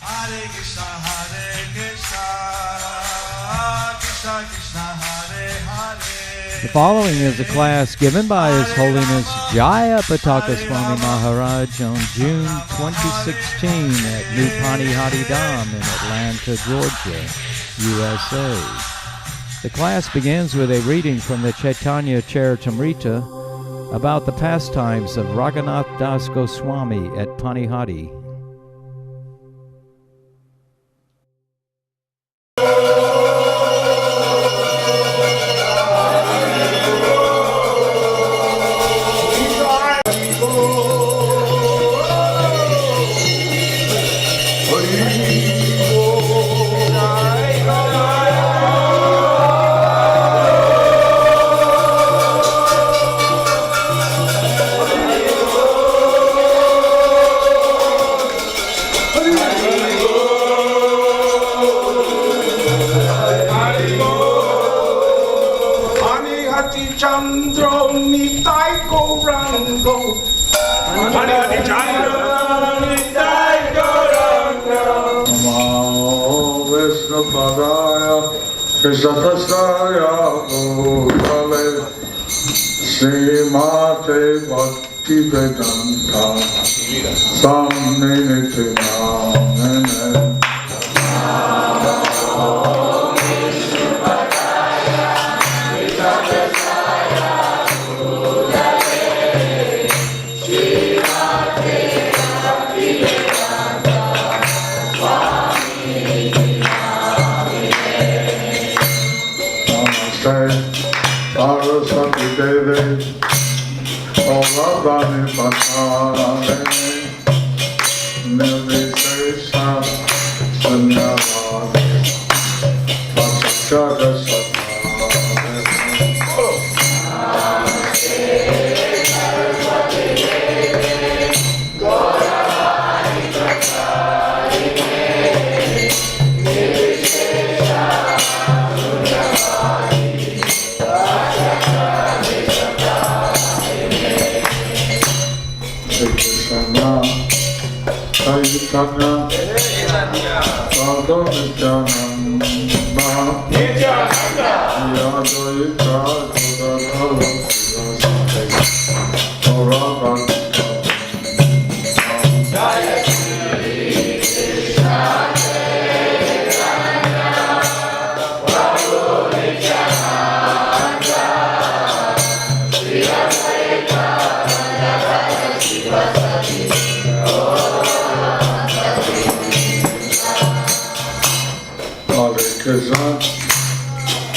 Hare Krishna, Krishna Krishna, Hare Hare. The following is a class given by His Holiness Jayapataka Swami Maharaj on June 2016 at New Panihati Dham in Atlanta, Georgia, USA. The class begins with a reading from the Chaitanya Charitamrita about the pastimes of Raghunath Das Goswami at Panihati. Srimate Bhakti Vedanta Swami Nityananda. Saraswati Devi, Bhavani Patane, Nirvishesha Sanyavadi, Vasachara Chaitanya, Sadhu Nityananda, Yadvaita Gadadhara Sivasati, Gaurabhakta.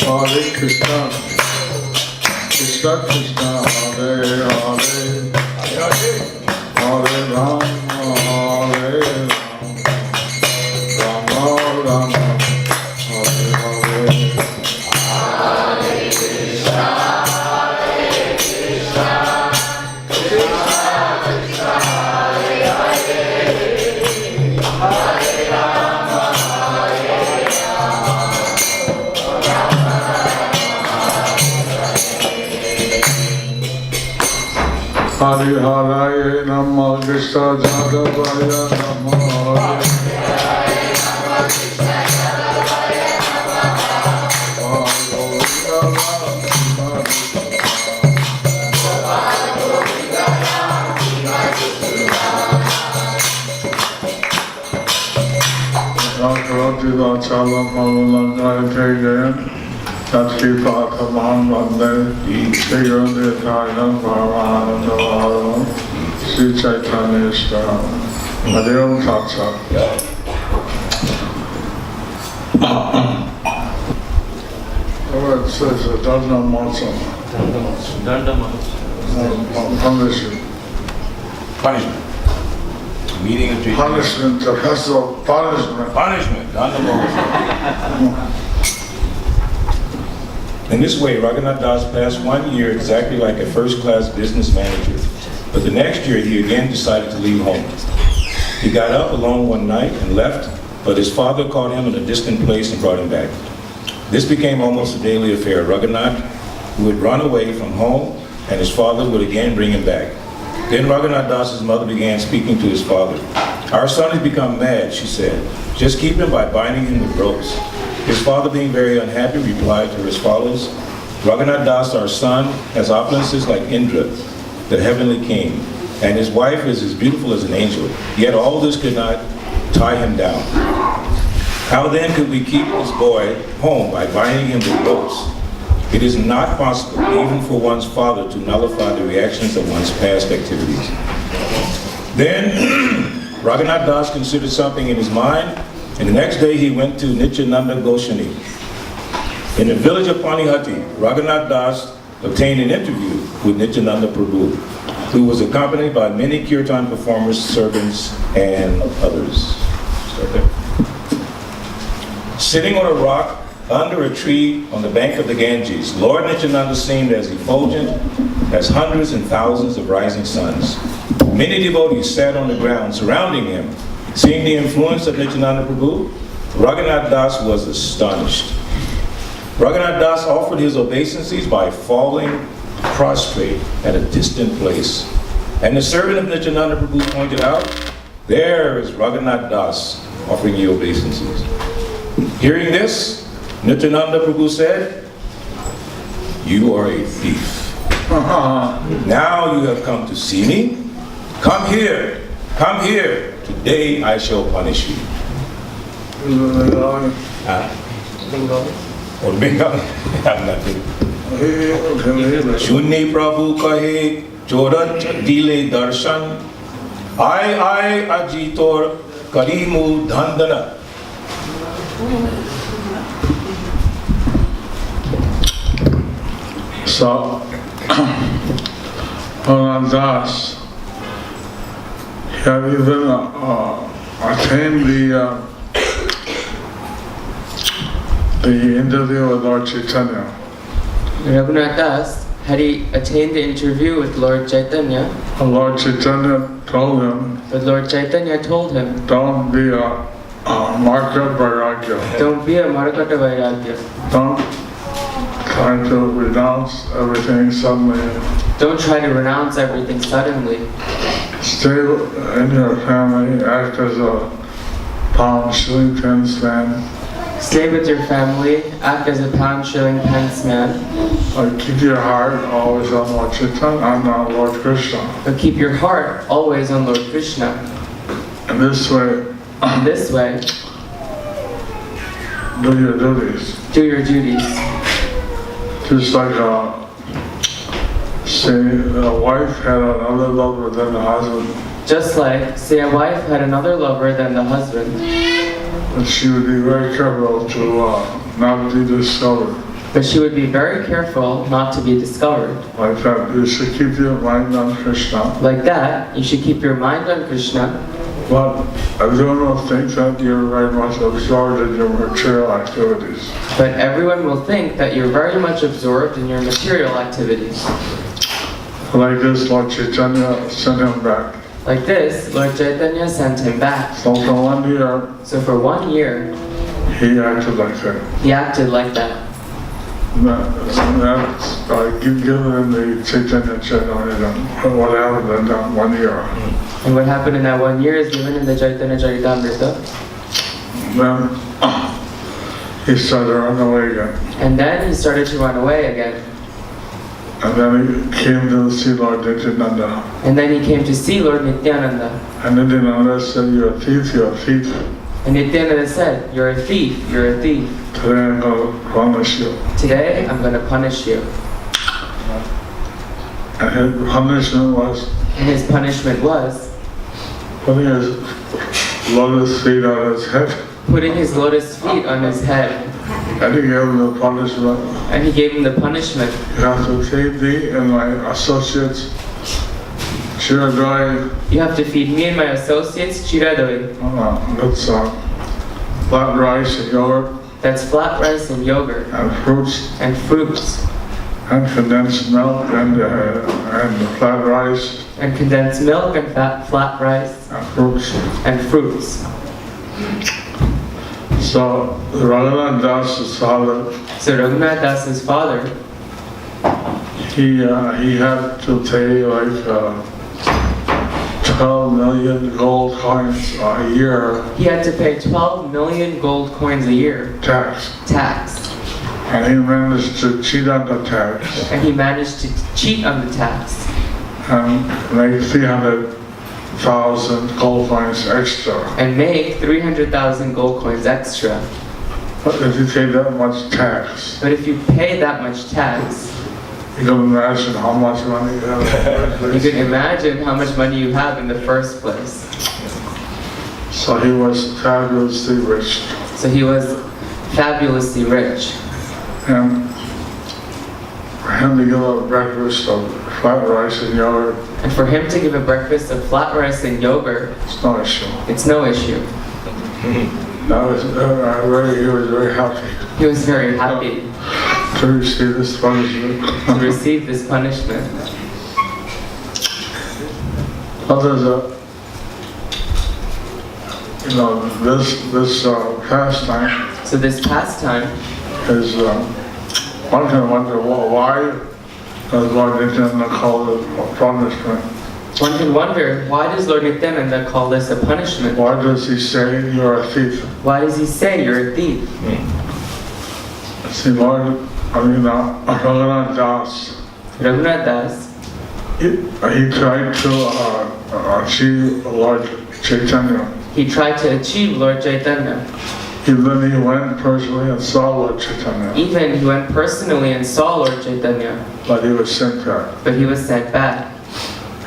Hare Krishna, Krishna Krishna, Hare Hare, Hare Rama, Hare Rama, Rama Rama, Hare Hare. Hare Krishna, Krishna Krishna, Hare Hare, Hare Rama, Hare Hare Namah Krishna Jadavaya Namah. Chalam Malulangai Tegan, Tatsi Pataman Vande, Srigaditaya Paramanandavaro, Sri Chaitanya Swaram, Hariom Tatsat. It says Danda Matsam. Punishment. Punishment. Meeting of Jesus. Punishment, the festival of punishment. Punishment. In this way, Raghunath Das passed 1 year exactly like a first-class business manager. But the next year, he again decided to leave home. He got up alone one night and left, but his father caught him in a distant place and brought him back. This became almost a daily affair. Raghunath would run away from home, and his father would again bring him back. Then Raghunath Das's mother began speaking to his father. Our son has become mad, she said. Just keep him by binding him with ropes. His father, being very unhappy, replied to her as follows: Raghunath Das, our son, has opulences like Indra, the heavenly king, and his wife is as beautiful as an angel. Yet all this could not tie him down. How then could we keep this boy home by binding him with ropes? It is not possible, even for one's father, to nullify the reactions of one's past activities. Then Raghunath Das considered something in his mind, and the next day he went to Nityananda Goswami. In the village of Panihati, Raghunath Das obtained an interview with Nityananda Prabhu, who was accompanied by many kirtan performers, servants, and others. Start there. Sitting on a rock under a tree on the bank of the Ganges, Lord Nityananda seemed as effulgent as hundreds and thousands of rising suns. Many devotees sat on the ground surrounding him. Seeing the influence of Nityananda Prabhu, Raghunath Das was astonished. Raghunath Das offered his obeisances by falling prostrate at a distant place. And the servant of Nityananda Prabhu pointed out, there is Raghunath Das offering you obeisances. Hearing this, Nityananda Prabhu said, you are a thief. Now you have come to see me. Come here. Today I shall punish you. Or Bengali? I'm nothing. Shunni Prabhu kahe chorat dile darshan. I ajitor karimu dhandana. So, Raghunath Das, he had even attained the interview with Lord Chaitanya. Raghunath Das, had he attained the interview with Lord Chaitanya, And Lord Chaitanya told him, but Lord Chaitanya told him, don't be a Marka Vairagya. don't be a Marakata Vairagya. Don't try to renounce everything suddenly. Don't try to renounce everything suddenly. Stay in your family, act as a pound, shilling, pence man. Stay with your family, act as a pound, shilling, pence man, Keep your heart always on Lord Chaitanya and on Lord Krishna. but keep your heart always on Lord Krishna. And this way, This way, do your duties. do your duties. Just like, say, a wife had another lover than the husband, Just like, say a wife had another lover than the husband, and she would be very careful to not be discovered. but she would be very careful not to be discovered. Like that, you should keep your mind on Krishna. Like that, you should keep your mind on Krishna, But everyone will think that you're very much absorbed in your material activities. but everyone will think that you're very much absorbed in your material activities. Like this, Lord Chaitanya sent him back. Like this, Lord Chaitanya sent him back. So for 1 year, So for 1 year, he acted like that. he acted like that. That's given in the Chaitanya Charitamrita, what happened in that 1 year. And what happened in that 1 year is given in the Chaitanya Charitamrita. Then he started to run away again. And then he started to run away again. And then he came to see Lord Nityananda. And then he came to see Lord Nityananda. And Nityananda said, you're a thief, you're a thief. And Nityananda said, you're a thief, you're a thief. Today I'm going to punish you. Today, I'm going to punish you. And his punishment was And his punishment was putting his lotus feet on his head. putting his lotus feet on his head. And he gave him the punishment. And he gave him the punishment. You have to feed me and my associates Shiradoi. You have to feed me and my associates Chiradoi. That's flat rice and yogurt. That's flat rice and yogurt. And fruits. And fruits. And condensed milk and flat rice. And condensed milk and flat rice. And fruits. And fruits. So Raghunath Das's father. So Raghunath Das's father. He had to pay like 12 million gold coins a year He had to pay 12 million gold coins a year tax. And he managed to cheat on the tax And he managed to cheat on the tax and make 300,000 gold coins extra. and make 300,000 gold coins extra. But if you pay that much tax, But if you pay that much tax, you can imagine how much money you have. you can imagine how much money you have in the first place. So he was fabulously rich. So he was fabulously rich. And for him to give a breakfast of flat rice and yogurt, And for him to give a breakfast of flat rice and yogurt, it's no issue. it's no issue. He was very happy He was very happy to receive this punishment. to receive this punishment. Others, this pastime So this pastime, is, one can wonder why does Lord Nityananda call it a punishment? one can wonder, why does Lord Nityananda call this a punishment? Why does he say you're a thief? Why does he say you're a thief? See, Raghunath Das, Raghunath Das, he tried to achieve Lord Chaitanya. he tried to achieve Lord Chaitanya. Even he went personally and saw Lord Chaitanya, Even he went personally and saw Lord Chaitanya, but he was sent back. but he was sent back.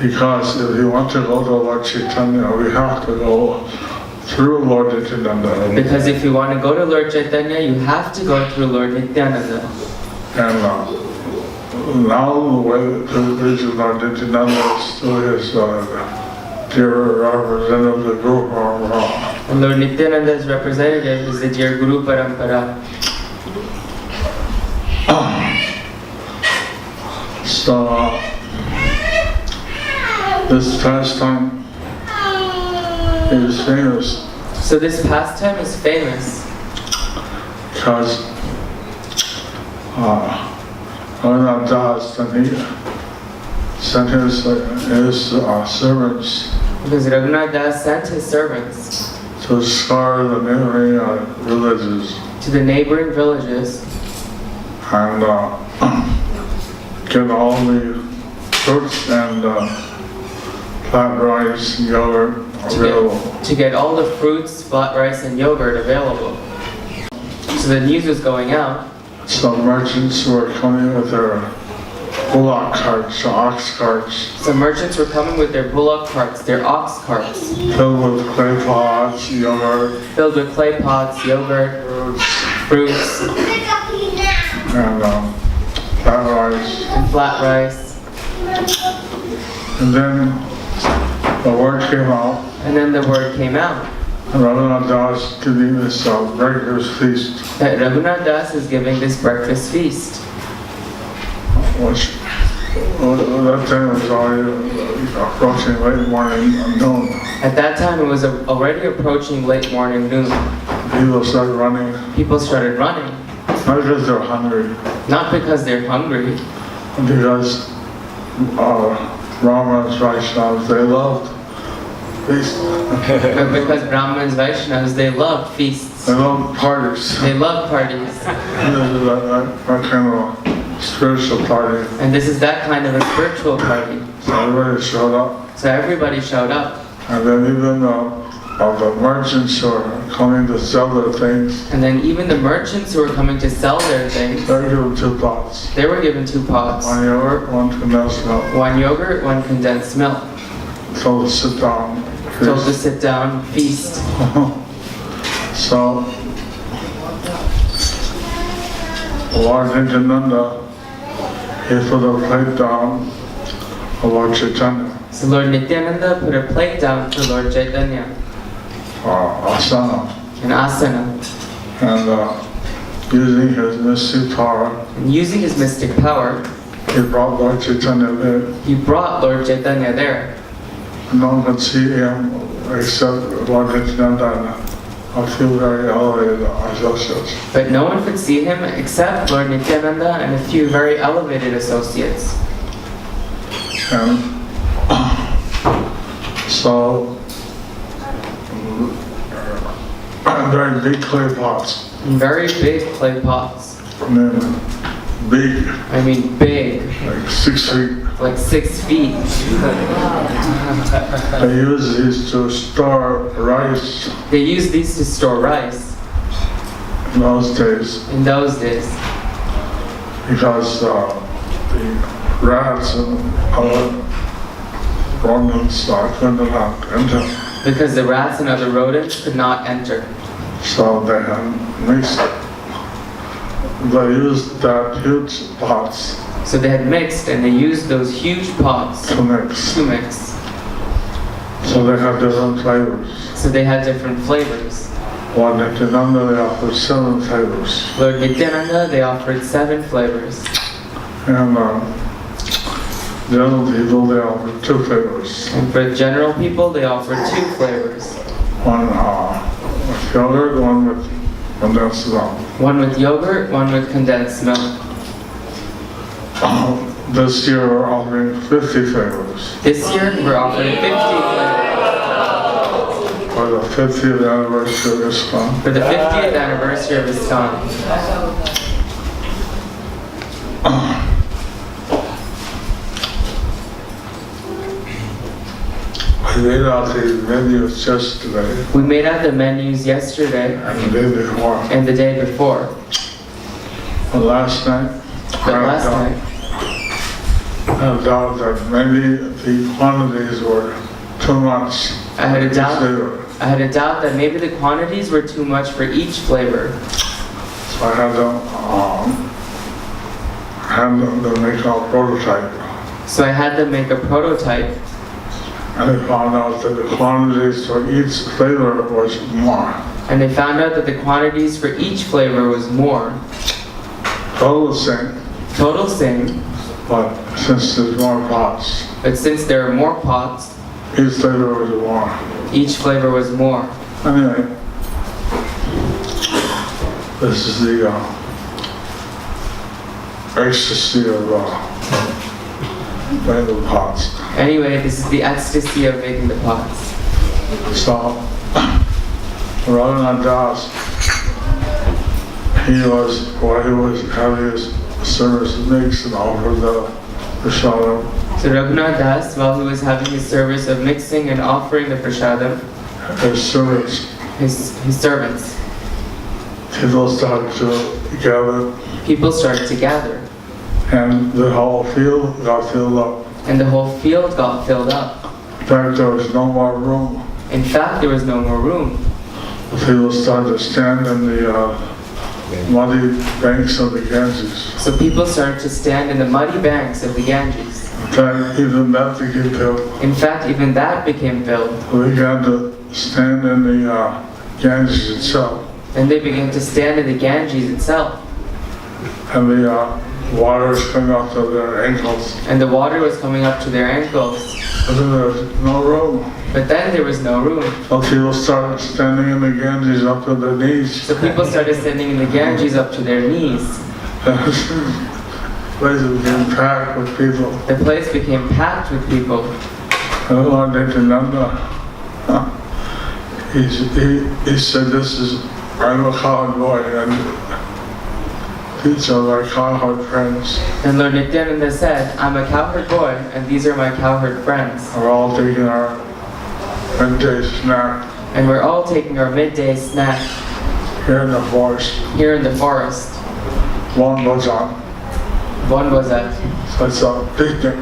Because if you want to go to Lord Chaitanya, we have to go through Lord Nityananda. Because if you want to go to Lord Chaitanya, you have to go through Lord Nityananda. And now the way to reach Lord Nityananda is through his dear representative, the Guru Parampara. And Lord Nityananda's representative is the dear Guru Parampara. So this pastime is famous So this pastime is famous because Raghunath Das, then he sent his servants because Raghunath Das sent his servants to scour the neighboring villages to the neighboring villages and get all the fruits and flat rice and yogurt available. to get all the fruits, flat rice, and yogurt available. So the news was going out. Some merchants were coming with their bullock carts, ox carts, Some merchants were coming with their bullock carts, their ox carts, filled with clay pots, yogurt, filled with clay pots, yogurt, fruits, and flat rice. and flat rice. And then the word came out, And then the word came out and Raghunath Das giving this breakfast feast, that Raghunath Das is giving this breakfast feast. which that time was already approaching late morning, noon. At that time, it was already approaching late morning, noon. People started running, People started running, not because they're hungry, not because they're hungry, but because Brahmins, Vaishnavas, they loved feast. but because Brahmins, Vaishnavas, they love feasts. They loved parties. They love parties. That kind of spiritual party. And this is that kind of a spiritual party. So everybody showed up. So everybody showed up. And then even the merchants who are coming to sell their things, And then even the merchants who were coming to sell their things, they were given 2 pots. they were given 2 pots. One yogurt, one condensed milk. 1 yogurt, 1 condensed milk. Told to sit down. Told to feast. sit down, feast. So, Lord Nityananda, he put a plate down for Lord Chaitanya, So Lord Nityananda put a plate down for Lord Chaitanya, asana, an asana. and using his mystic power, And using his mystic power, he brought Lord Chaitanya there. he brought Lord Chaitanya there. No one could see him except Lord Nityananda and a few very elevated associates. But no one could see him except Lord Nityananda and a few very elevated associates. And So, very big clay pots. Very big clay pots. And then big, I mean big, like 6 feet. like 6 feet. They use these to store rice They used these to store rice in those days in those days because the rats and other rodents could not enter. because the rats and other rodents could not enter. So they had mixed it. They used that huge pots So they had mixed and they used those huge pots to mix. to mix. So they had different flavors. So they had different flavors. One Nityananda, they offered 7 flavors. Lord Nityananda, they offered 7 flavors. And the other people, they offered 2 flavors. And for general people, they offered 2 flavors. One with yogurt, one with condensed milk. One with yogurt, one with condensed milk. This year we're offering 50 flavors This year, we're offering 50 flavors for the 50th anniversary of ISKCON. for the 50th anniversary of ISKCON. We made out the menus yesterday We made out the menus yesterday and the day before. and the day before. But last night, But last night, I doubt that maybe the quantities were too much. I had a doubt. Flavor. I had a doubt that maybe the quantities were too much for each flavor. So I had to make a prototype. So I had to make a prototype, And I found out that the quantities for each flavor was more. and they found out that the quantities for each flavor was more. Total the same, Total same, but since there's more pots, but since there are more pots, each flavor was more. each flavor was more. Anyway, this is the ecstasy of making pots. Anyway, this is the ecstasy of making the pots. So, Raghunath Das, while he was having his service mixed and offered the prasadam, So Raghunath Das, while he was having his service of mixing and offering the prasadam, his servants, his servants, people started to gather people started to gather, and the whole field got filled up. and the whole field got filled up. In fact, there was no more room. In fact, there was no more room. The people started to stand in the muddy banks of the Ganges. So people started to stand in the muddy banks of the Ganges. In fact, even that became filled. In fact, even that became filled. We began to stand in the Ganges itself, And they began to stand in the Ganges itself. and the water was coming up to their ankles. And the water was coming up to their ankles. But then there was no room. But then there was no room. So people started standing in the Ganges up to their knees. So people started standing in the Ganges up to their knees. The place became packed with people. The place became packed with people. And Lord Nityananda, he said, I'm a cowherd boy, and these are my cowherd friends. And Lord Nityananda said, I'm a cowherd boy, and these are my cowherd friends. We're all taking our midday snack And we're all taking our midday snack here in the forest. here in the forest. One was on. One was a, So it's a picnic,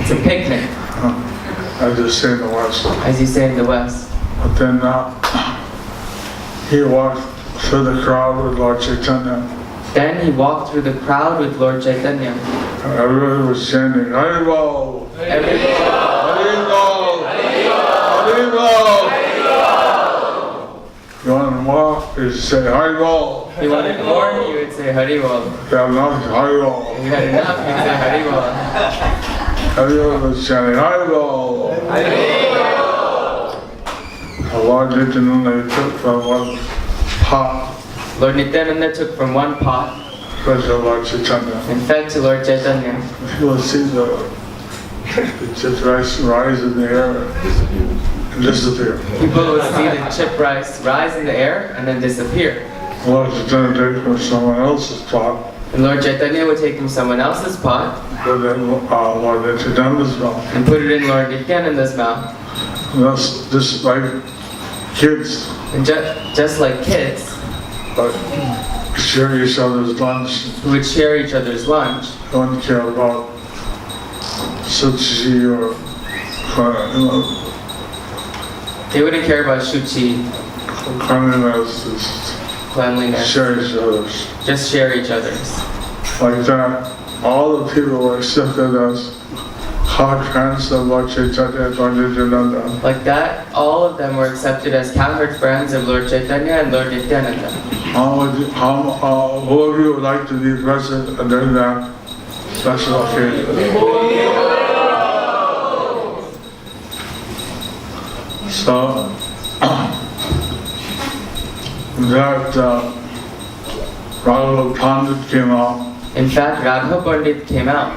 it's a picnic, as you say in the West. as you say in the West. But then he walked through the crowd with Lord Chaitanya. Then he walked through the crowd with Lord Chaitanya. And everybody was chanting, Haribol! Everybody, Haribol! Haribol! You want more? You say Haribol! you wanted more, you would say Haribol. You have enough, Haribol! If you had enough, you'd say Haribol. Everyone was chanting, Haribol! Lord Nityananda took from one pot Lord Nityananda took from one pot fed to Lord Chaitanya. and fed to Lord Chaitanya. You will see the just rice rise in the air. disappear. People would see the chip rice rise in the air and then disappear. Lord Chaitanya take from someone else's pot, And Lord Chaitanya would take from someone else's pot put it in Lord Nityananda's mouth. and put it in Lord Nityananda's mouth. And that's just like kids, And just like kids but share each other's lunch. who would share each other's lunch, Don't care about sushi or they wouldn't care about shuchi, cleanliness, just cleanliness, share each other's. just share each other's. Like that, all the people were accepted as hot friends of Lord Chaitanya and Lord Nityananda. Like that, all of them were accepted as cowherd friends of Lord Chaitanya and Lord Nityananda. Who of you would like to be present during that special occasion? So, that Radha Pandit came out. In fact, Radha Pandit came out.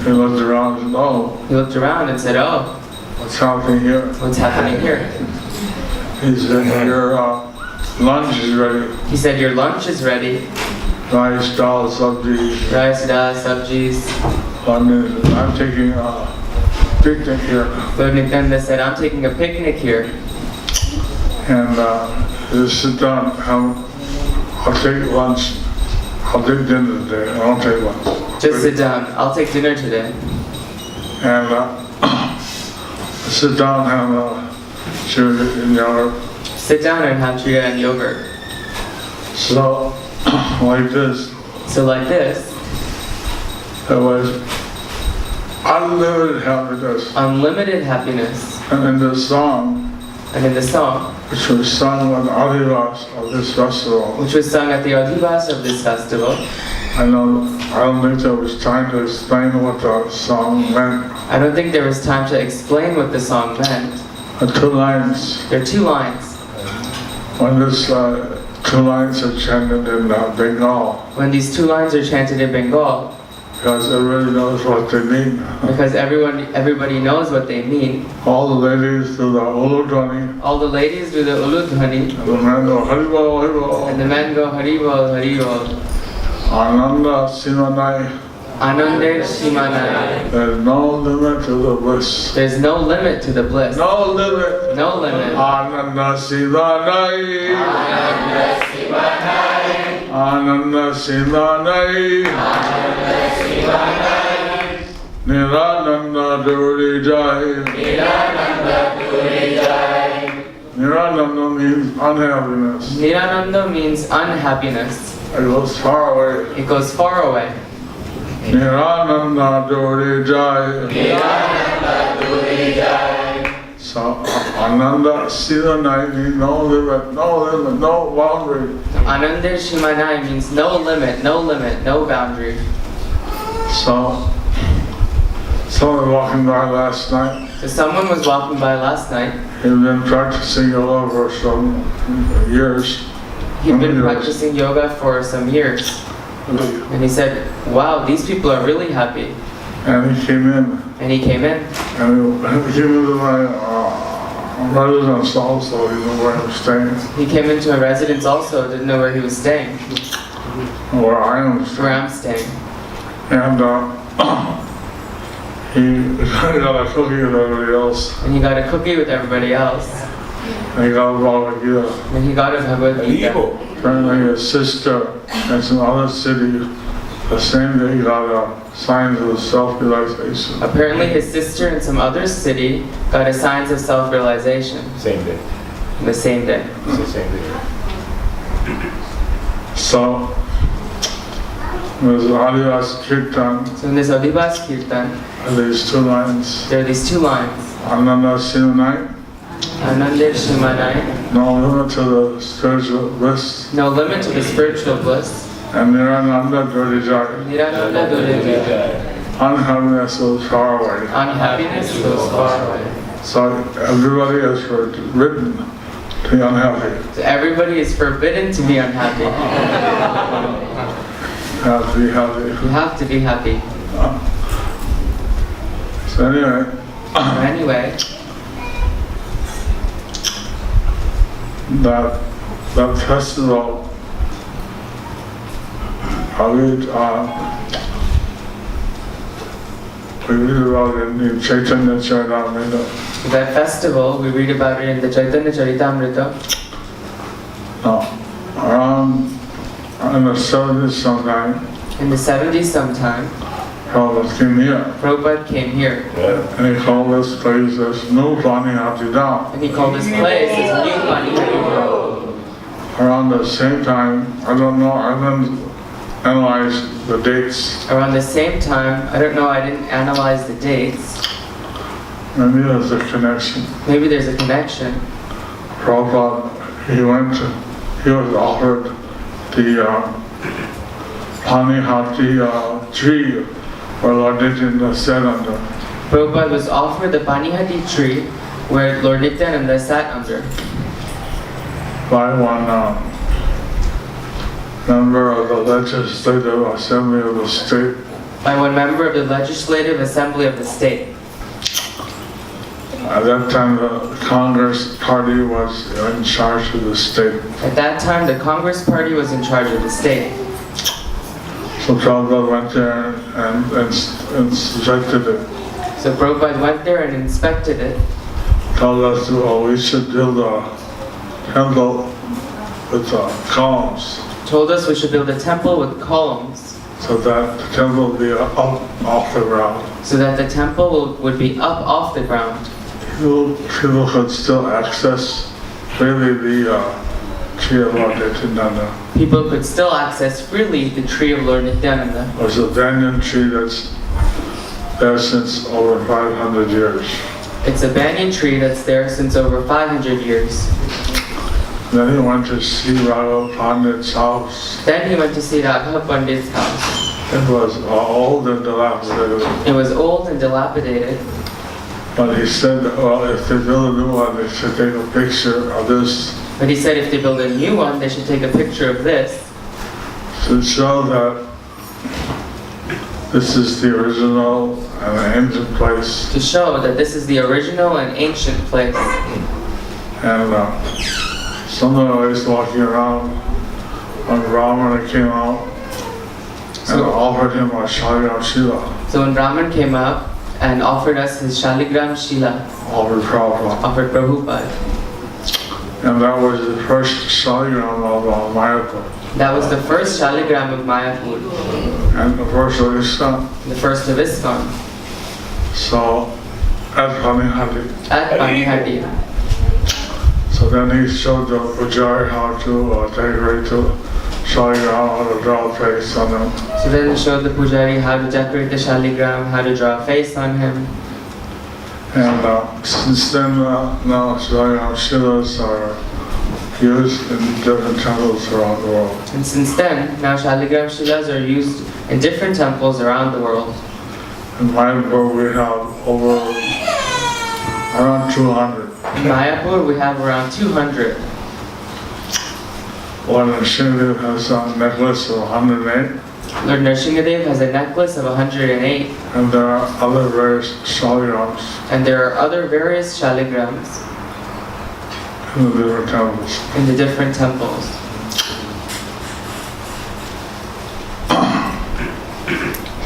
He looked around and said, "Oh, He looked around and said, "Oh, what's happening here?" what's happening here?" He said, "Your lunch is ready. He said, "Your lunch is ready. Rice, dal, sabji. Rice, dal, sabjis." I'm taking a picnic here." Lord Nityananda said, "I'm taking a picnic here. And just sit down. I'll take lunch. I'll take dinner today. I won't take lunch. Just sit down. I'll take dinner today." And sit down and sugar and yogurt. Sit down and have sugar and yogurt. So, like this, So like this, it was unlimited happiness. unlimited happiness. And in the song, And in the song, which was sung on Adivas of this festival, which was sung at the Adhivas of this festival, I don't think there was time to explain what the song meant. I don't think there was time to explain what the song meant. Two lines. There are two lines. When this two lines are chanted in Bengal, When these two lines are chanted in Bengal, because everybody knows what they mean. because everybody knows what they mean, All the ladies do the Uludwani, all the ladies do the Uludhani, and the men go Haribol, and Haribol, the men go Haribol, Haribol. Ananda Simanai. Anande Shimanai. There's no limit to the bliss. There's no limit to the bliss. No limit. No limit. Ananda Simanai. Ananda Shivanai. Ananda Simanai. Ananda Shivanai. Nirananda Duri Jai. Nirananda Duri Jai. Nirananda means unhappiness. Nirananda means unhappiness. It goes far away. It goes far away. Nirananda Duri Jai. Nirananda Duri Jai. So Ananda Siranai means no limit, no boundary. Ananda Shimanai means no limit, no boundary. So someone walking by last night, So someone was walking by last night. he'd been practicing yoga for some years. He'd been practicing yoga for some years. And he said, "Wow, these people are really happy." And he came in, And he came in. and he came into my residence also, he knew where I was staying, He came into a residence also, didn't know where he was staying, where I am where staying. I'm staying. And he got a cookie with everybody else. And he got a cookie with everybody else. And he got a Bhagavad Gita. And he got a Bhagavad Gita. Apparently his sister in some other city, the same day got signs of self-realization. Apparently his sister in some other city got a signs of self-realization Same day. the same day. It's the same day. So, there's Adivas Kirtan, So in this Adhivas Kirtan, and these two lines, there are these two lines. Ananda Sinunai, Ananda Shimanai. no limit to the spiritual bliss, No limit to the spiritual bliss. and Nirananda Dvarijaya, Nirananda Duri Jai. unhappiness goes far away. Unhappiness goes far away. So everybody is forbidden to be unhappy. So everybody is forbidden to be unhappy. You have to be happy. You have to be happy. So anyway, Anyway, that festival, we read about it in Chaitanya Charitamrita. That festival, we read about it in the Chaitanya Charitamrita. Around in the 70s sometime. In the 70s sometime, Prabhupada Prabhupada came came here. here. And he called this place as New Panihati Dham. And he called this place as New Panihati Dham. Around the same time, I don't know, I didn't analyze the dates. Around the same time, I don't know, I didn't analyze the dates. Maybe there's a connection. Maybe there's a connection. Prabhupada, he was offered the Panihati tree where Lord Nityananda sat under. Prabhupada was offered the Panihati tree where Lord Nityananda sat under. By one member of the Legislative Assembly of the state. By one member of the Legislative Assembly of the state. At that time, the Congress Party was in charge of the state. At that time, the Congress Party was in charge of the state. So Prabhupada went there and inspected it. So Prabhupada went there and inspected it. Told us we should build a temple with columns. Told us we should build a temple with columns. So that the temple would be up off the ground. So that the temple would be up off the ground. People could still access freely the tree of Lord Nityananda. People could still access freely the tree of Lord Nityananda. It's a banyan tree that's there since over 500 years. It's a banyan tree that's there since over 500 years. Then he went to see Raghav Pandit's house. Then he went to see Raghav Pandit's house. It was old and dilapidated. It was old and dilapidated. But he said, well, if they build a new one, they should take a picture of this But he said if they build a new one, they should take a picture of this to show that this is the original and ancient place. to show that this is the original and ancient place. And someone was walking around when Brahmana came out and offered him a Shaligram Shila. So when Brahman came up and offered us his Shaligram Shila, Offered Prabhupada. offered Prabhupada, And that was the first Shaligram of Mayapur. that was the first Shaligram of Mayapur, And the first of ISKCON. the first of ISKCON, So at Panihati. at Panihati. So then he showed the Pujari how to decorate the Shaligram, how to draw a face on him. So then he showed the Pujari how to decorate the Shaligram, how to draw a face on him. And since then, now Shaligram Shilas are used in different temples around the world. And since then, now Shaligram Shilas are used in different temples around the world. In Mayapur we have around 200. In Mayapur, we have around 200. One in Shingadev has a necklace of 108. Lord Nrsingadev has a necklace of 108. And there are other various Shaligrams And there are other various Shaligrams in the different temples. in the different temples.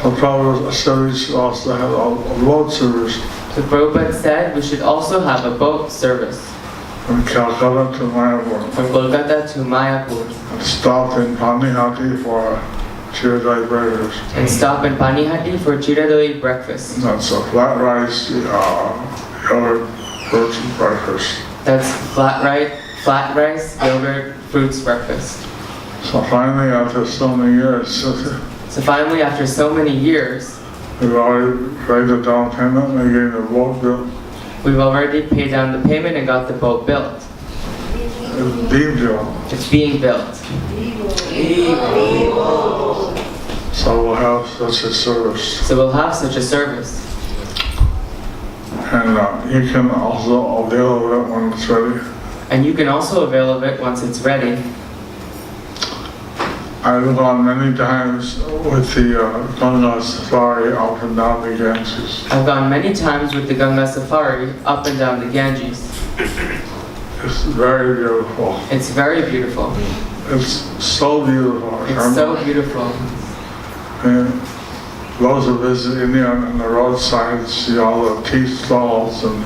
So Prabhupada said we should also have a boat service So Prabhupada said we should also have a boat service from Calcutta to Mayapur. from Kolkata to Mayapur And stop in Panihati for Chiradai breakfast. and stop in Panihati for Chiradoi breakfast. That's a flat rice, yogurt, fruits and breakfast. That's flat rice, yogurt, fruits breakfast. So finally, after so many years, So finally, after so many years, we've already paid the down payment and getting the boat built. we've already paid down the payment and got the boat built. It's being built. It's being built. So we'll have such a service. So we'll have such a service. And you can also avail of it when it's ready. And you can also avail of it once it's ready. I've gone many times with the Ganga Safari up and down the Ganges. I've gone many times with the Ganga Safari up and down the Ganges. It's very beautiful. It's very beautiful. It's so beautiful. It's so beautiful. And those who visit India on the roadside see all the tea stalls and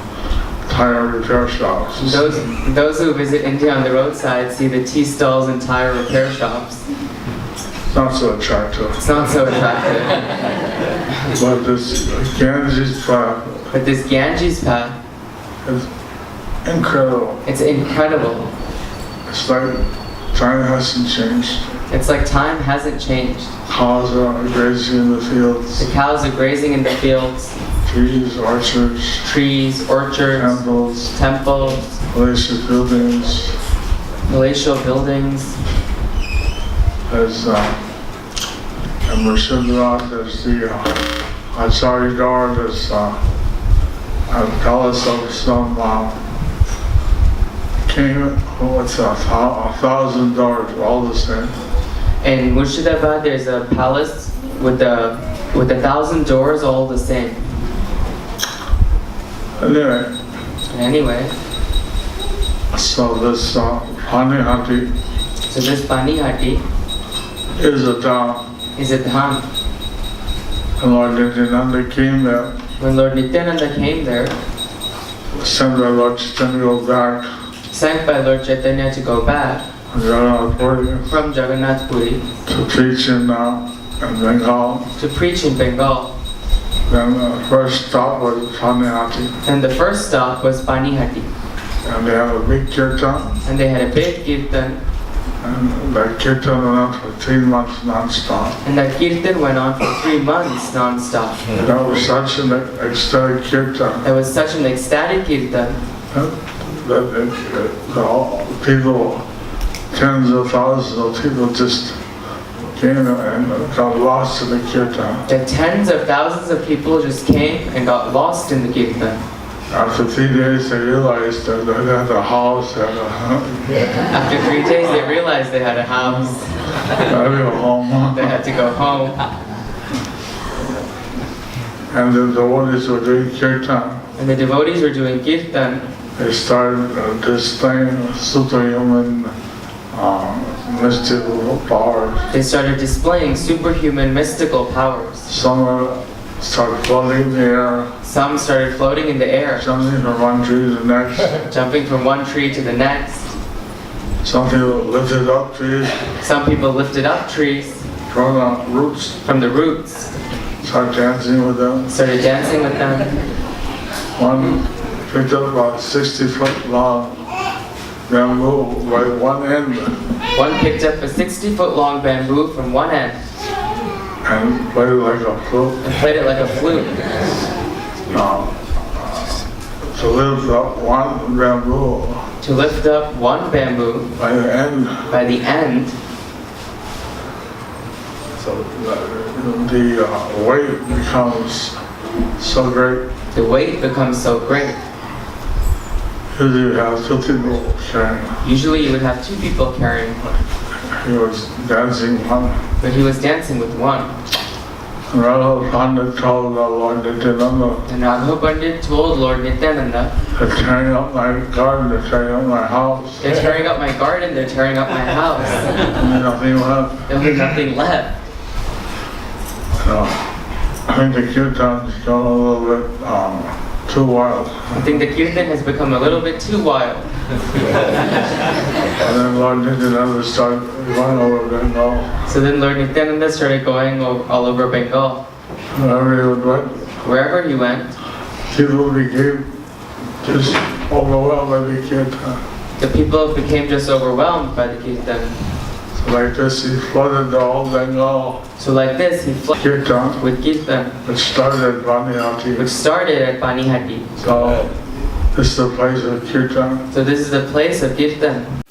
tire repair shops. Those who visit India on the roadside see the tea stalls and tire repair shops. It's not so attractive. It's not so attractive. But this Ganges path But this Ganges path, is incredible. it's incredible. It's like time hasn't changed. It's like time hasn't changed. Cows are grazing in the fields. The cows are grazing in the fields, Trees, orchards, trees, orchards, temples, palatial buildings. palatial buildings. There's in Murshidabad, there's the Acharya Door, there's a palace of some king, what's a 1,000 doors, all the same. In Murshidabad, there's a palace with 1,000 doors, all the same. Anyway, so this Panihati So this Panihati is a town. is a dham. And Lord Nityananda came there, When Lord Nityananda came there, sent by Lord Chaitanya to go back sent by Lord Chaitanya to go back from Jagannath Puri to preach in Bengal. to preach in Bengal. Then the first stop was Panihati. And the first stop was Panihati. And they have a big kirtan. And they had a big kirtan. And that kirtan went on for 3 months non-stop. And that kirtan went on for 3 months non-stop. That was such an ecstatic kirtan. It was such an ecstatic kirtan That people, tens of thousands of people just came and got lost in the kirtan. that tens of thousands of people just came and got lost in the kirtan. After 3 days they realized that they had a house, After 3 days they realized they had a house. They had to go home. And the devotees were doing kirtan. And the devotees were doing kirtan. They started displaying superhuman mystical powers. They started displaying superhuman mystical powers. Some started floating in the air, Some started floating in the air, jumping from one tree to the next. jumping from one tree to the next. Some people lifted up trees, Some people lifted up trees from the roots, from the roots, started dancing with them. started dancing with them. One picked up about 60-foot long bamboo by one end One picked up a 60-foot long bamboo from one end and played it like a flute. and played it like a flute. To lift up one bamboo To lift up one bamboo by the end, by the end, so the weight becomes so great. the weight becomes so great. Usually you have 2 people carrying. Usually you would have 2 people carrying one, He was dancing one. but he was dancing with one. And Radha Pandit told Lord Nityananda, And Raghav Pandit told Lord Nityananda, they're tearing up my garden, they're tearing up my house. they're tearing up my garden, they're tearing up my house. There's nothing left. There'll be nothing left. So, I think the kirtan's gone a little bit too wild. I think the kirtan has become a little bit too wild. And then Lord Nityananda started going over Bengal. So then Lord Nityananda started going all over Bengal. Wherever he went, Wherever he went, people became just overwhelmed by the kirtan. the people became just overwhelmed by the kirtan. So like this, he flooded the whole Bengal. So like this, he flooded Kirtan, with kirtan, which started at Panihati. which started at Panihati. So this is the place of kirtan. So this is the place of kirtan.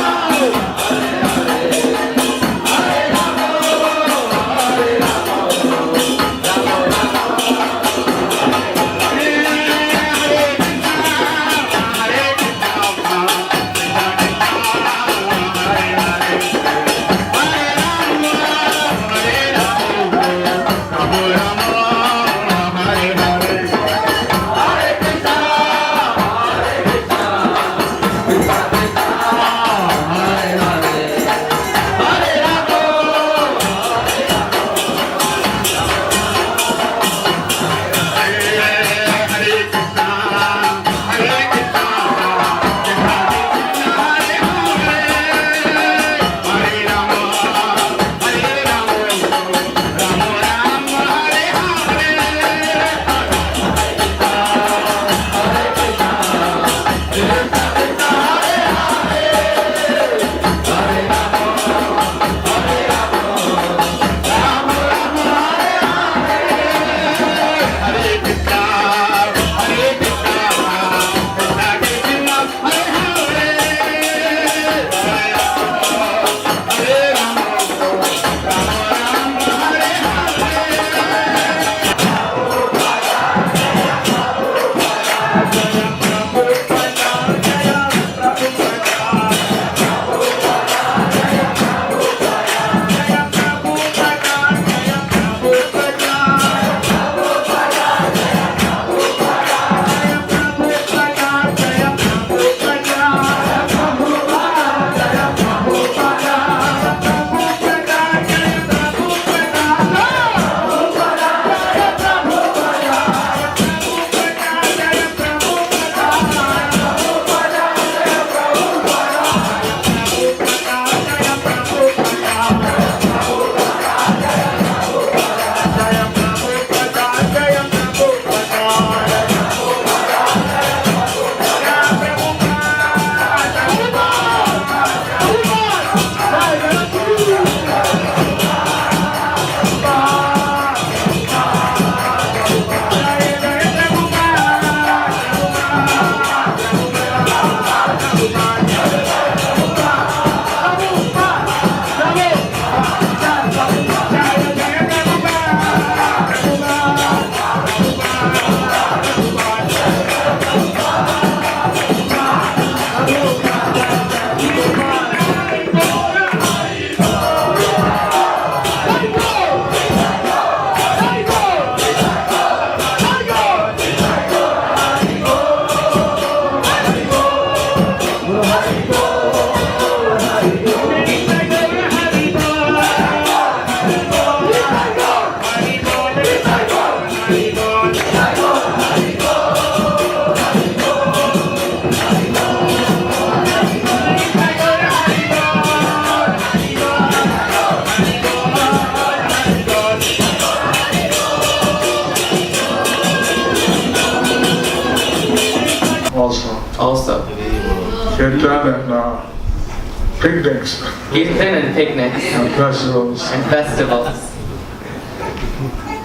picnics He's been in picnics and festivals. and festivals.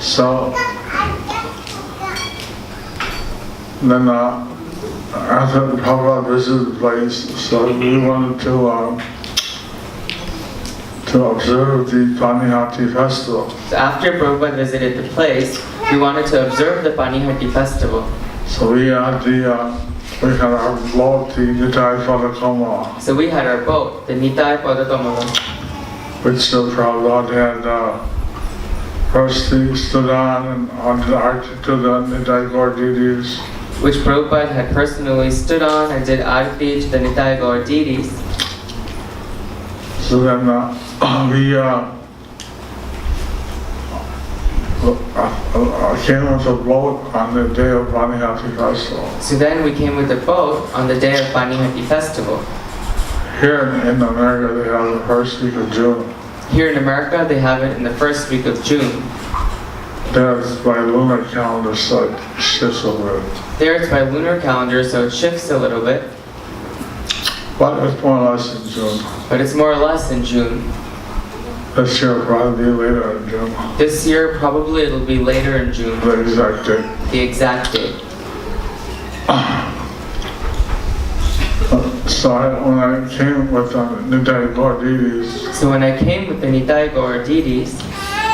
So then after Prabhupada visited the place, so we wanted to observe the Panihati Festival. So after Prabhupada visited the place, we wanted to observe the Panihati Festival. So we had our boat, the Nitai Padakama, So we had our boat, the Nitai Padakamala, which the Prabhupada had personally stood on and on the arti to the Nitai Gaur deities. which Prabhupada had personally stood on and did arati to the Nitai Gaur deities. So then we came with a boat on the day of Panihati Festival. So then we came with the boat on the day of Panihati Festival. Here in America, they have the first week of June. Here in America, they have it in the first week of June. That's by lunar calendar, so it shifts a little. There it's by lunar calendar, so it shifts a little bit, But it's more or less in June. but it's more or less in June. This year probably later in June. This year, probably it'll be later in June, The exact date. the exact date. So when I came with the Nitai Gaur deities, So when I came with the Nitai Gaur deities,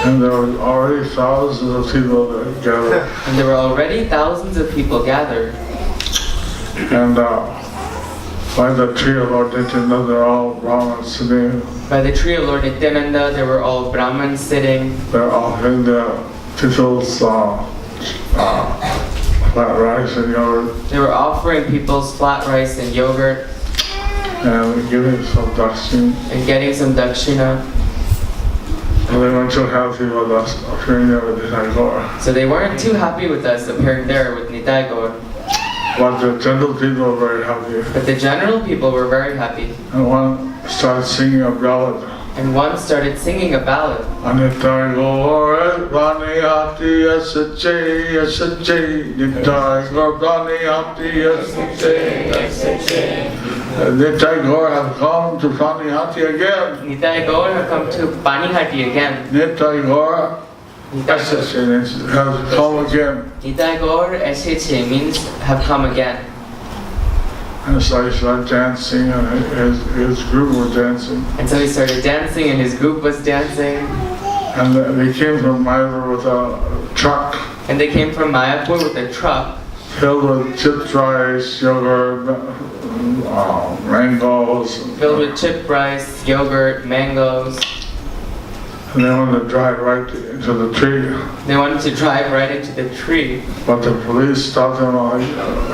and there were already thousands of people that gathered, and there were already thousands of people gathered, and by the tree of Lord Nityananda, they're all Brahmins sitting. by the tree of Lord Nityananda, there were all Brahmins sitting. They're offering the people's flat rice and yogurt, They were offering people's flat rice and yogurt and giving some dakshina. and getting some dakshina. And they weren't too happy with us appearing there with the Nitai Gaur. So they weren't too happy with us appearing there with Nitai Gaur. But the general people were very happy. But the general people were very happy. And one started singing a ballad. And one started singing a ballad. Nitai Gaur Panihati S.H.J. S.H.J. Nitai Gaur Panihati S.H.J. S.H.J. Nitai Gaur have come to Panihati again. Nitai Gaur have come to Panihati again. Nitai Gaur S.H.J. has come again. Nitai Gaur H.H.J. means have come again. And so he started dancing, and his group were dancing. And so he started dancing and his group was dancing. And they came from Mayapur with a truck And they came from Mayapur with a truck filled with chipped rice, yogurt, mangoes. filled with chipped rice, yogurt, mangoes. And they wanted to drive right into the tree. They wanted to drive right into the tree. But the police stopped them like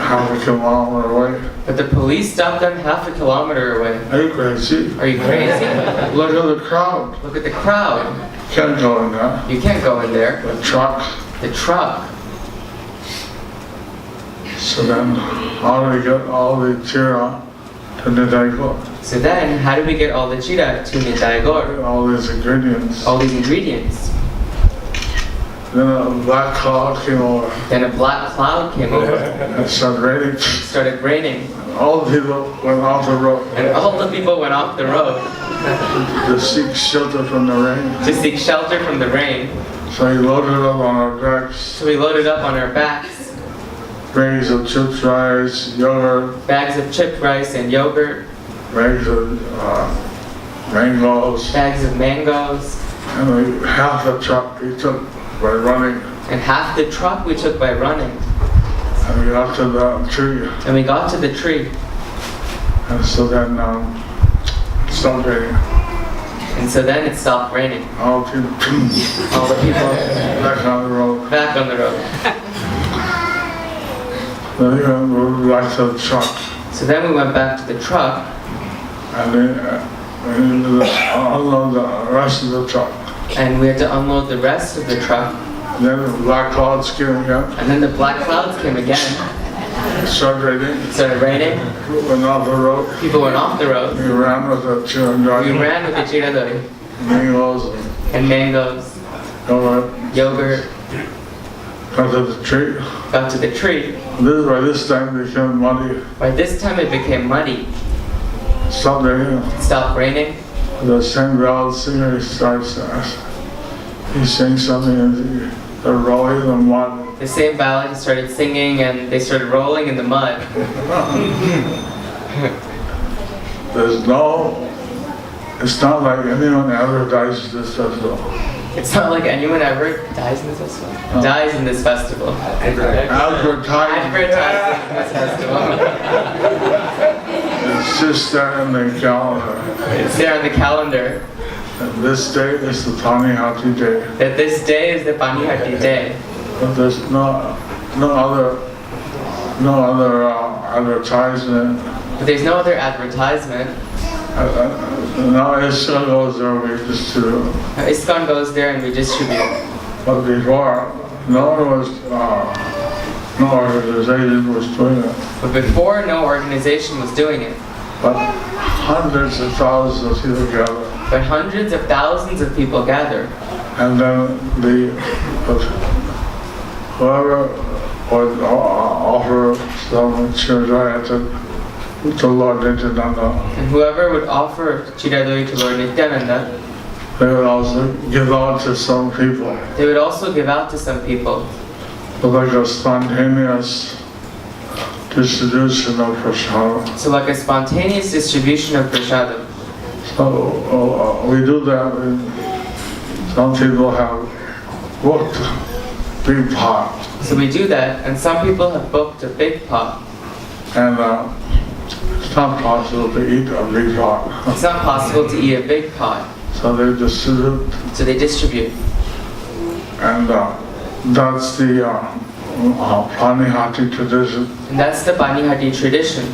half a kilometer away. But the police stopped them half a kilometer away. Are you crazy? Are you crazy? Look at the crowd. Look at the crowd. Can't go in there. You can't go in there. The truck. The truck. So then, how do we get all the chira to Nitai Gaur? So then, how do we get all the chira to Nitai Gaur? All these ingredients. All these ingredients. Then a black cloud came over. Then a black cloud came over. And it started raining. It started raining. All the people went off the road And all the people went off the road to seek shelter from the rain. to seek shelter from the rain. So he loaded up on our backs So we loaded up on our backs bags of chipped rice, yogurt, bags of chipped rice and yogurt, bags of mangoes, bags of mangoes, and half the truck we took by running. and half the truck we took by running. And we got to the tree. And we got to the tree. And so then it stopped raining. And so then it stopped raining. All the people All the people back on the road. back on the road. Then we went back to the truck. So then we went back to the truck And then we needed to unload the rest of the truck. and we had to unload the rest of the truck. Then the black clouds came again. And then the black clouds came again. It started raining. It started raining. Went off the road. People went off the road. We ran with the children We driving ran with the chira doi mangoes and mangoes, and yogurt, got to the tree. got to the tree. By this time it became muddy. By this time it became muddy. stopped raining. stopped raining. The same bell singer starts, he sings something and they're rolling in the mud. The same ballad, he started singing and they started rolling in the mud. It's not like anyone advertises this festival. It's not like anyone ever dies in this festival. Dies in this festival. Advertising this festival. It's just there in the calendar. It's there on the calendar. And this day is the Panihati day. That this day is the Panihati day. But there's no other advertisement. But there's no other advertisement. Now ISKCON goes there, we distribute. ISKCON goes there and we distribute. But before, no organization was doing it. But before, no organization was doing it. But hundreds of thousands of people gather. But hundreds of thousands of people gather. And then whoever would offer some children to Lord Nityananda, And whoever would offer Chiradoi to Lord Nityananda, they would also give out to some people. they would also give out to some people. Like a spontaneous distribution of prasadam. So like a spontaneous distribution of prasadam. So we do that. Some people have booked big pot. So we do that, and some people have booked a big pot. And it's not possible to eat a big pot. It's not possible to eat a big pot. So they distribute. So they distribute. And that's the Panihati tradition. And that's the Panihati tradition.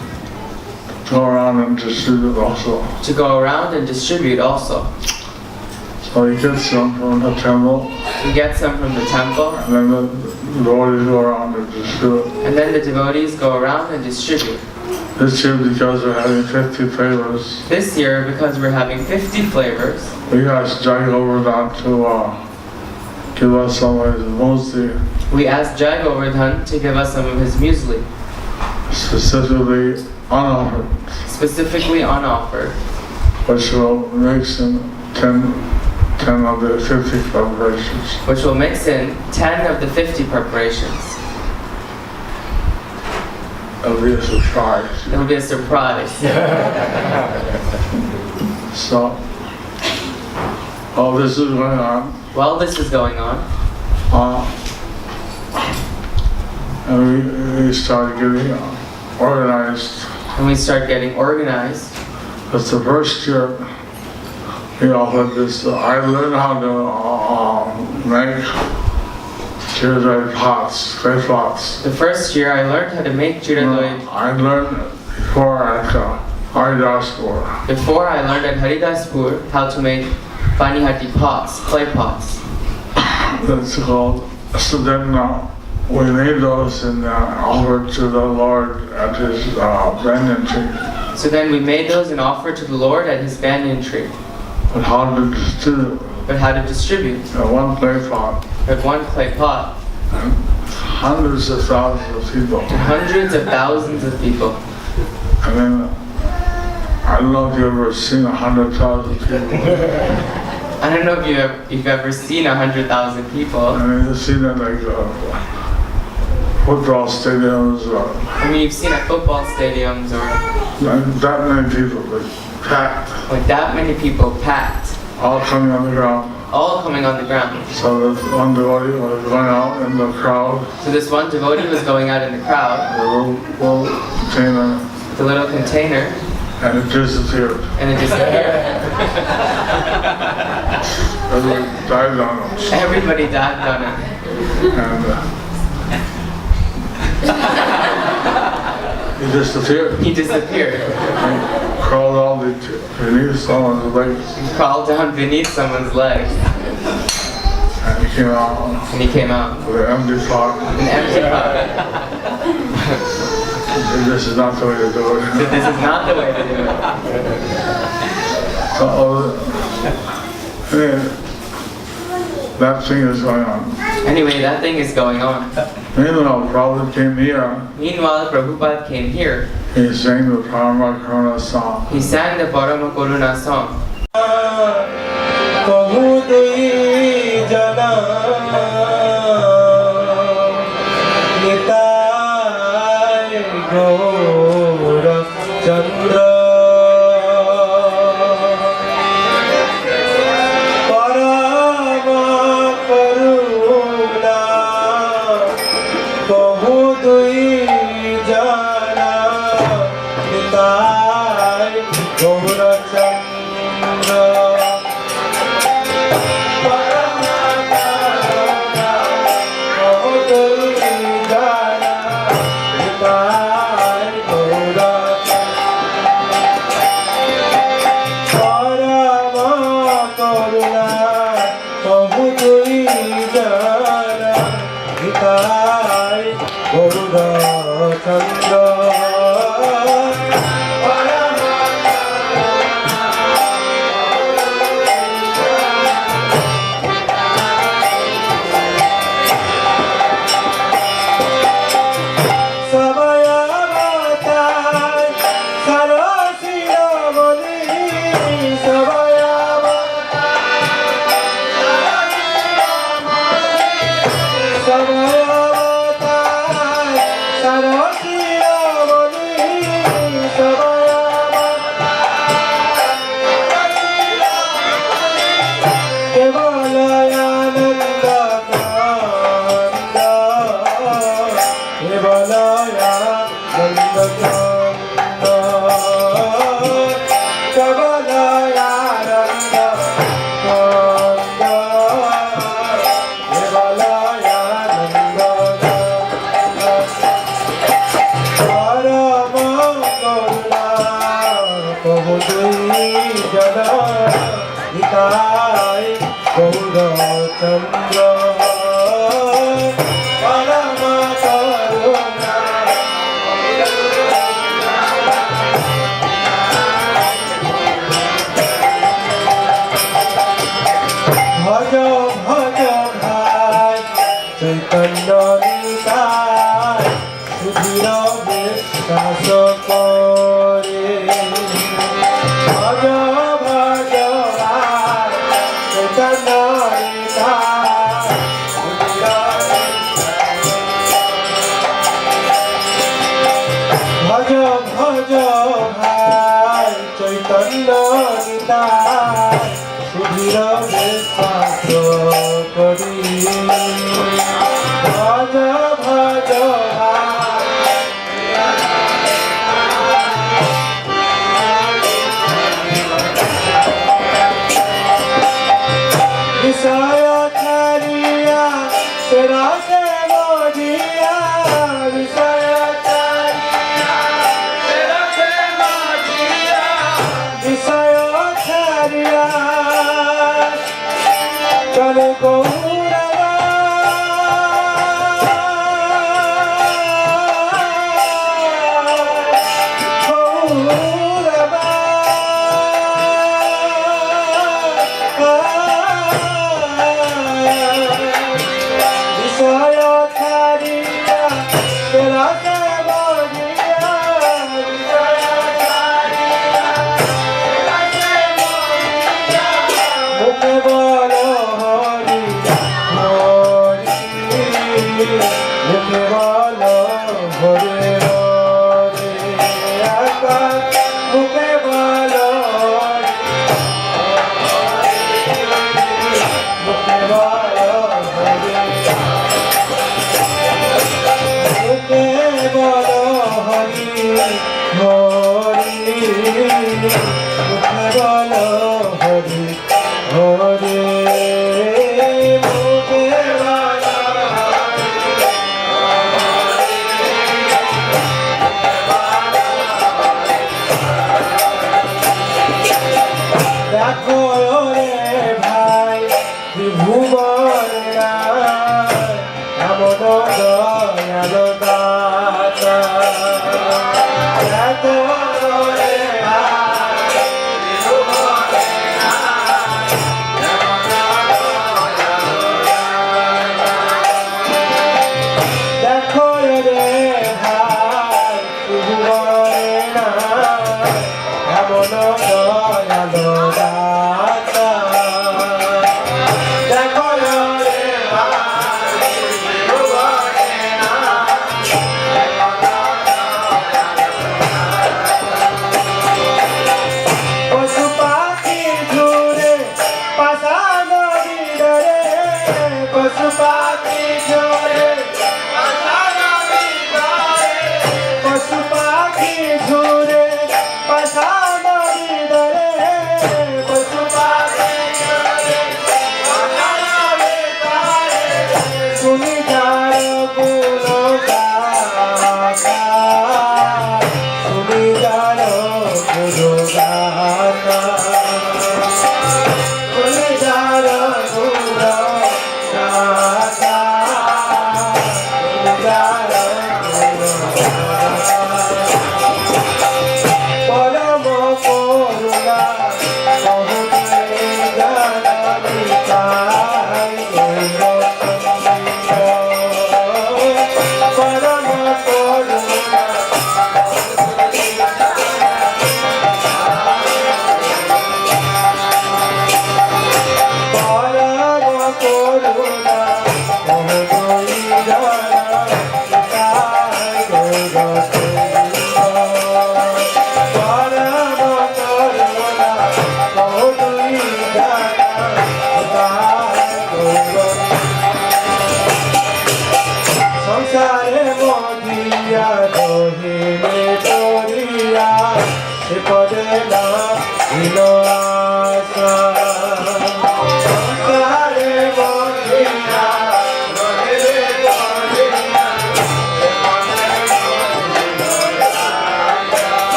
Go around and distribute also. To go around and distribute also. So you get some from the temple. You get some from the temple. And then the devotees go around and distribute. And then the devotees go around and distribute. This year, because we're having 50 flavors, This year, because we're having 50 flavors, we asked Jayapataka to give us some of his muesli, we asked Jai Govardhan to give us some of his muesli, specifically unoffered, specifically unoffered, which will mix in 10 of the 50 preparations. which will mix in 10 of the 50 preparations. It'll be a surprise. It'll be a surprise. So, all this is going on. While this is going on, and we started getting organized. and we start getting organized, That's the first year we offered this. I learned how to make Chiradoi pots, clay pots. the first year I learned how to make Chiradoi. I learned before at Haridaspur. Before I learned at Haridaspur how to make Panihati pots, clay pots. That's called. So then we made those and offered to the Lord at his banyan tree. So then we made those and offered to the Lord at his banyan tree. But how to distribute? But how to distribute? One clay pot. At one clay pot. And hundreds of thousands of people. To hundreds of thousands of people. I mean, I don't know if you've ever seen 100,000 people. I don't know if you've ever seen 100,000 people. I mean, you've seen it like football stadiums or I mean, you've seen at football stadiums or that many people, like packed, like that many people packed, all coming on the ground. all coming on the ground. So this one devotee was going out in the crowd, So this one devotee was going out in the crowd, the little container, the little container, and it disappeared. and it disappeared. Everybody died on it. Everybody dived on it. And he disappeared. He disappeared. He crawled all beneath someone's legs. He crawled down beneath someone's legs, And he came out and he came out. with an empty pot. An empty pot. This is not the way to do it. So this is not the way to do it. So, anyway, that thing is going on. Anyway, that thing is going on. Meanwhile, Prabhupada came here. Meanwhile, Prabhupada came here. he sang the Parama Karuna song. He sang the Parama Karuna song.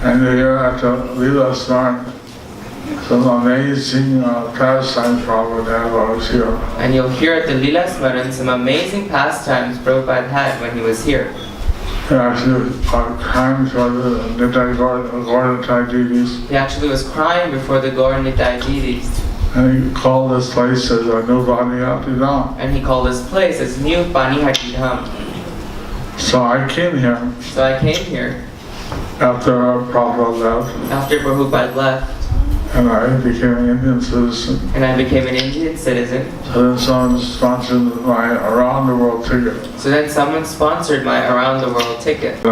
And here at the Leela Smarn, some amazing pastime Prabhupada was here. And you'll hear at the Leela Smaran some amazing pastimes Prabhupada had when he was here. He actually crying for the Nitai Gauranitai deities. He actually was crying before the Gauranitai deities. And he called this place as a new Panihati Dham. And he called this place as New Panihati Dham. So I came here So I came here after Prabhupada left, after Prabhupada left, and I became an Indian citizen. and I became an Indian citizen. So then someone sponsored my around the world ticket. So then someone sponsored my around the world ticket.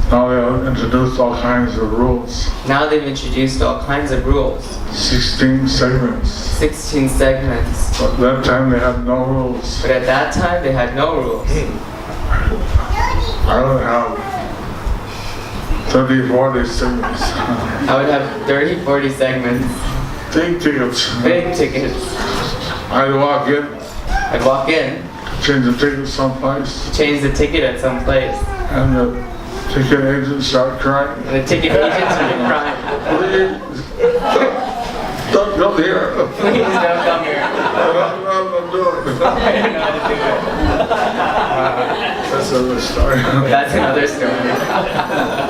Now they have introduced all kinds of rules. Now they've introduced all kinds of rules. 16 segments. 16 segments. But that time they had no rules. But at that time they had no rules. I would have 30, 40 segments. I would have 30, 40 segments. Big tickets. Big tickets. I'd walk in, I'd walk in, change the ticket someplace, change the ticket at some place, and the ticket agent start crying. and the ticket agent started crying. Please, don't come here. Please don't come here. I don't know what I'm doing. I don't know how to do it. That's another story. That's another story.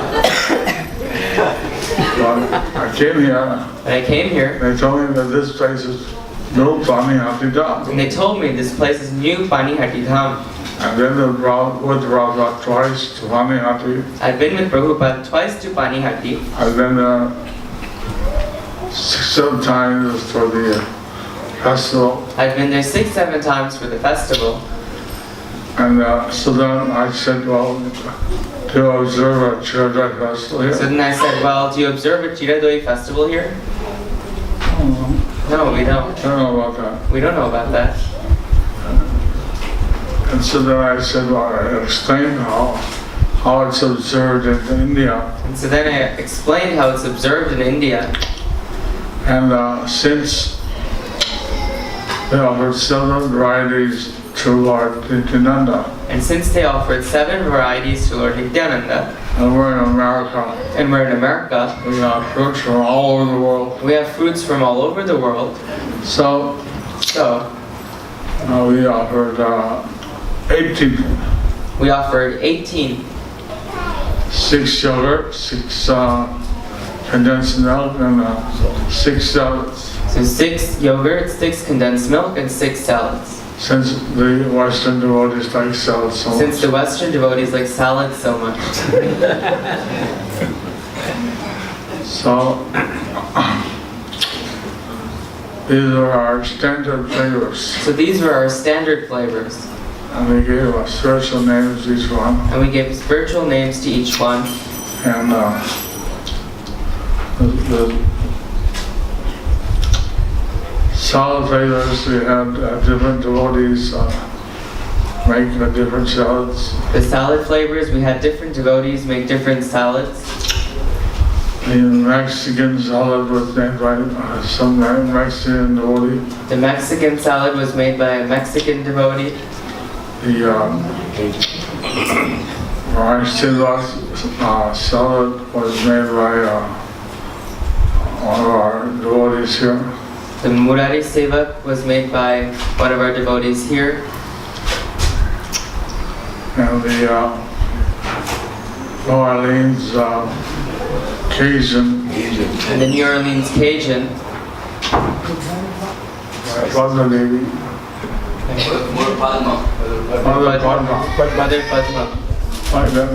Well, I came here, When I came here, they told me that this place is no Panihati Dham. and they told me this place is New Panihati Dham. I've been with Prabhupada twice to Panihati. I've been with Prabhupada twice to Panihati. I've been there 6-7 times for the festival. I've been there 6-7 times for the festival. And so then I said, well, do you observe a Chiradoi festival here? So then I said, well, do you observe a Chiradoi festival here? No, we don't. I don't know about that. We don't know about that. And so then I said, well, I explained how it's observed in India. And so then I explained how it's observed in India. And since they offered 7 varieties to Lord Nityananda, And since they offered 7 varieties to Lord Nityananda, and we're in America, we have fruits from all over the world. we have fruits from all over the world. So we offered 18. We offered 18. 6 yogurt, 6 condensed milk, and 6 salads. So 6 yogurt, 6 condensed milk, and 6 salads. Since the Western devotees like salads so much. Since the Western devotees like salads so much. So these are our standard flavors. So these were our standard flavors. And we gave us spiritual names to each one. And we gave spiritual names to each one. And the salad flavors, we had different devotees make different salads. The salad flavors, we had different devotees make different salads. The Mexican salad was made by some Mexican devotee. The Mexican salad was made by a Mexican devotee. The rice salad was made by one of our devotees here. The Murari Sevak was made by one of our devotees here. And the New Orleans Cajun. And the New Orleans Cajun. Mother Padma. Mother Padma. Like that,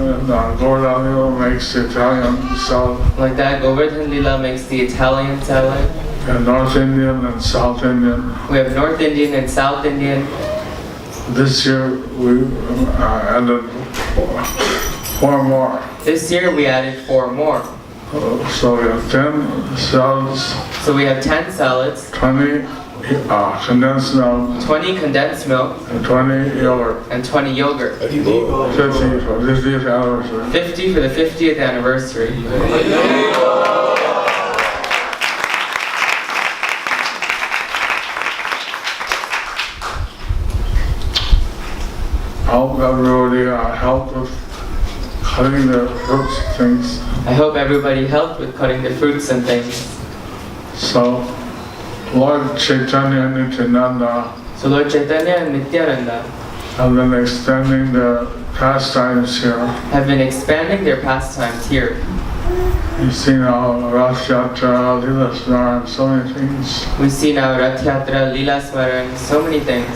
Govardhan Lila makes the Italian salad. Like that, Govardhan Lila makes the Italian salad. And North Indian and South Indian. We have North Indian and South Indian. This year we added 4 more. This year we added 4 more. So we have 10 salads. So we have 10 salads. 20 condensed milk. 20 condensed milk. And 20 yogurt. And 20 yogurt. 50 for 50th anniversary. 50 for the 50th anniversary. I hope everybody helped with cutting the fruits and things. I hope everybody helped with cutting the fruits and things. So, Lord Chaitanya and Nityananda So Lord Chaitanya and Nityananda have been extending their pastimes here. have been expanding their pastimes here. You've seen now Rath Yatra, Lila Smaran, so many things. We see now Rath Yatra, Leela Smaran, so many things.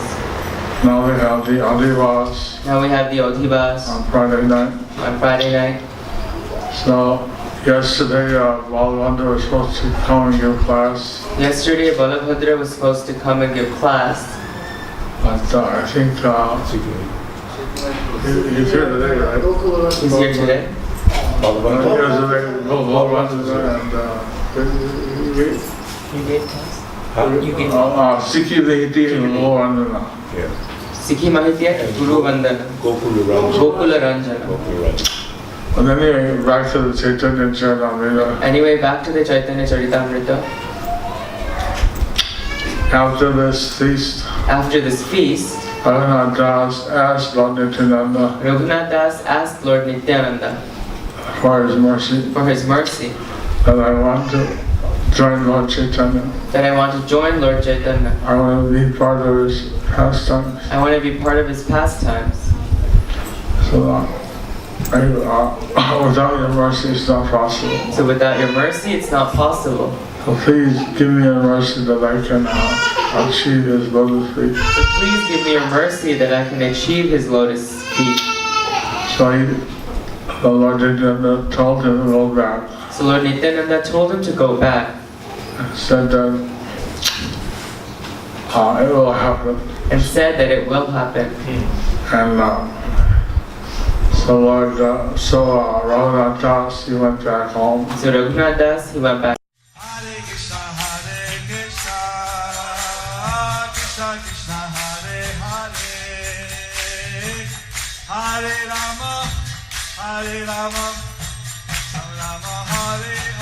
Now we have the Adivas Now we have the Odhivas on Friday night. on Friday night. So, yesterday Balabhandra was supposed to come and give class. Yesterday Balabhadra was supposed to come and give class. But I think he's here today, right? He's here today. You gave class? You gave Sikhi Dehiti Govardhana. Sikhi Mahitya, Guru Vandana, Gokula Ranjana. And then anyway, back to the Chaitanya Charitamrita. Anyway, back to the Chaitanya Charitamrita. After this feast, After this feast, Raghunath Das asked Lord Nityananda Raghunath Das asked Lord Nityananda for his mercy that I want to join Lord Chaitanya. that I want to join Lord Chaitanya. I want to be part of his pastimes. I want to be part of his pastimes. So without your mercy, it's not possible. So without your mercy, it's not possible. So please give me a mercy that I can achieve his lotus feet. So please give me your mercy that I can achieve his lotus feet. So the Lord Nityananda told him to go back. So Lord Nityananda told him to go back Said that it will happen. and said that it will happen. And so Raghunath Das, he went back home. So Raghunath Das, he went back. Hare Krishna, Krishna Krishna, Hare Hare, Hare Rama, Rama Rama, Hare